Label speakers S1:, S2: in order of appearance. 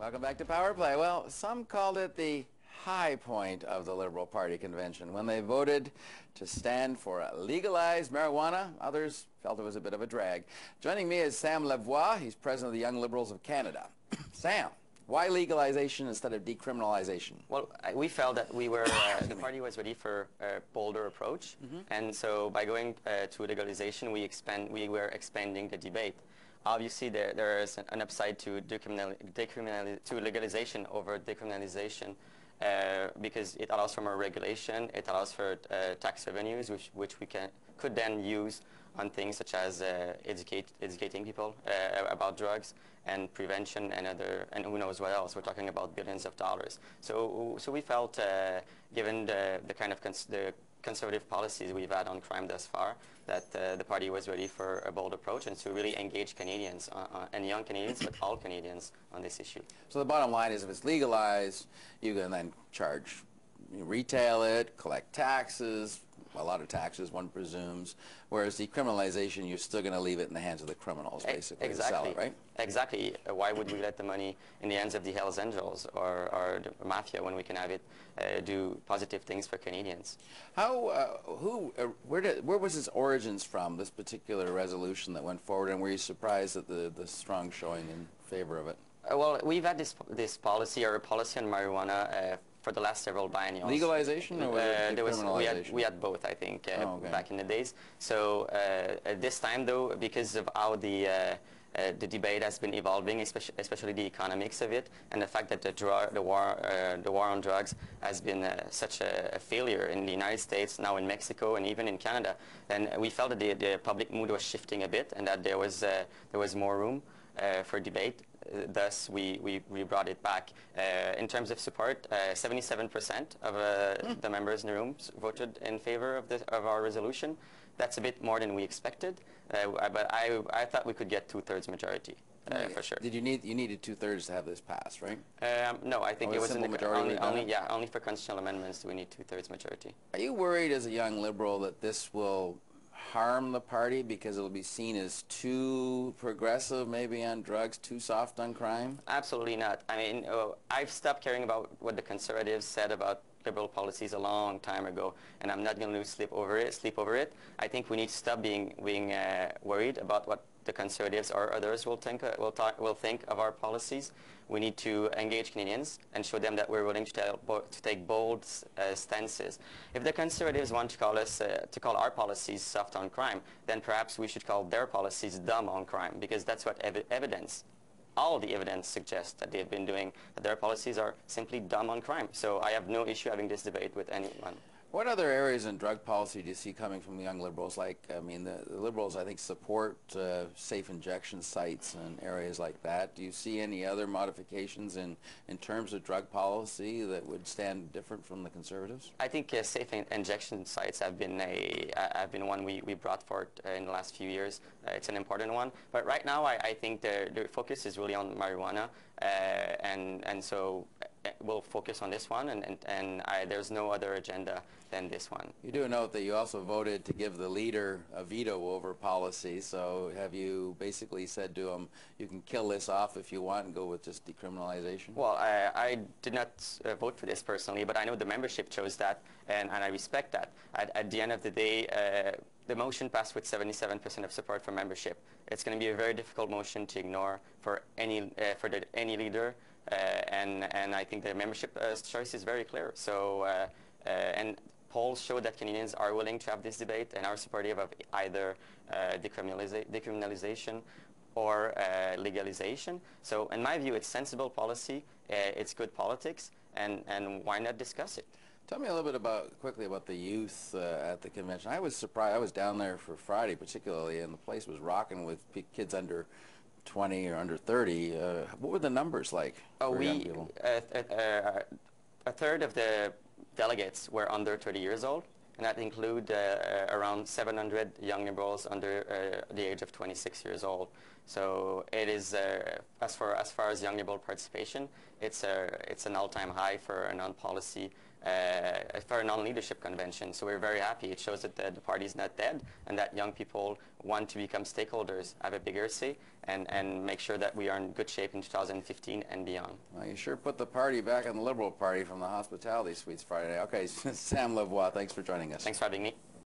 S1: Welcome back to Power Play. Well, some called it the high point of the Liberal Party convention when they voted to stand for legalized marijuana. Others felt it was a bit of a drag. Joining me is Sam Lavoie. He's president of the Young Liberals of Canada. Sam, why legalization instead of decriminalization?
S2: Well, we felt that we were, the party was ready for a bolder approach, and so by going to legalization, we were expanding the debate. Obviously, there is an upside to legalization over decriminalization because it allows for more regulation, it allows for tax revenues, which we could then use on things such as educating people about drugs and prevention and who knows what else. We're talking about billions of dollars. So we felt, given the kind of the conservative policies we've had on crime thus far, that the party was ready for a bold approach and to really engage Canadians and young Canadians, but all Canadians on this issue.
S1: So the bottom line is if it's legalized, you can then charge, retail it, collect taxes, a lot of taxes, one presumes, whereas decriminalization, you're still going to leave it in the hands of the criminals, basically,
S2: exactly.
S1: to sell it, right?
S2: Exactly. Why would we let the money in the hands of the Hells Angels or the mafia when we can have it do positive things for Canadians?
S1: Where was its origins from, this particular resolution that went forward, and were you surprised at the strong showing in favor of it?
S2: Well, we've had this policy, or a policy on marijuana, for the last several biennials.
S1: Legalization or decriminalization?
S2: We had both, I think, back in the days. So this time, though, because of how the debate has been evolving, especially the economics of it, and the fact that the war on drugs has been such a failure in the United States, now in Mexico, and even in Canada, and we felt that the public mood was shifting a bit, and that there was more room for debate. Thus, we brought it back. In terms of support, 77% of the members in the room voted in favor of our resolution. That's a bit more than we expected, but I thought we could get two-thirds majority. For sure.
S1: You needed two-thirds to have this pass, right?
S2: No, I think it was
S1: in the
S2: only for constitutional amendments do we need two-thirds majority.
S1: Are you worried as a young Liberal that this will harm the party because it will be seen as too progressive maybe on drugs, too soft on crime?
S2: Absolutely not. I mean, I've stopped caring about what the Conservatives said about Liberal policies a long time ago, and I'm not going to lose sleep over it. I think we need to stop being worried about what the Conservatives or others will think of our policies. We need to engage Canadians and show them that we're willing to take bold stances. If the Conservatives want to call our policies soft on crime, then perhaps we should call their policies dumb on crime, because that's what all the evidence suggests that they've been doing, that their policies are simply dumb on crime. So I have no issue having this debate with anyone.
S1: What other areas in drug policy do you see coming from the young Liberals? Like, I mean, the Liberals, I think, support safe injection sites and areas like that. Do you see any other modifications in terms of drug policy that would stand different from the Conservatives?
S2: I think safe injection sites have been one we brought forth in the last few years. It's an important one. But right now, I think the focus is really on marijuana, and so we'll focus on this one, and there's no other agenda than this one.
S1: You do note that you also voted to give the leader a veto over policy, so have you basically said to him, you can kill this off if you want and go with just decriminalization?
S2: Well, I did not vote for this personally, but I know the membership chose that, and I respect that. At the end of the day, the motion passed with 77% of support from membership. It's going to be a very difficult motion to ignore for any leader. And I think the membership choice is very clear. So, and polls show that Canadians are willing to have this debate and are supportive of either decriminalization or legalization. So, in my view, it's sensible policy, it's good politics, and why not discuss it?
S1: Tell me a little bit quickly about the youth at the convention. I was surprised. I was down there for Friday particularly, and the place was rocking with kids under 20 or under 30. What were the numbers like for young people?
S2: A third of the delegates were under 30 years old, and that include around 700 young Liberals under the age of 26 years old. So it is, as far as young liberal participation, it's an all-time high for a non-policy, for a non-leadership convention. So we're very happy. It shows that the party is not dead, and that young people want to become stakeholders, have a bigger say, and make sure that we are in good shape in 2015 and beyond.
S1: Well, you sure put the party back in the Liberal Party from the hospitality suites Friday night. Okay, Sam Lavoie, thanks for joining us.
S2: Thanks for having me.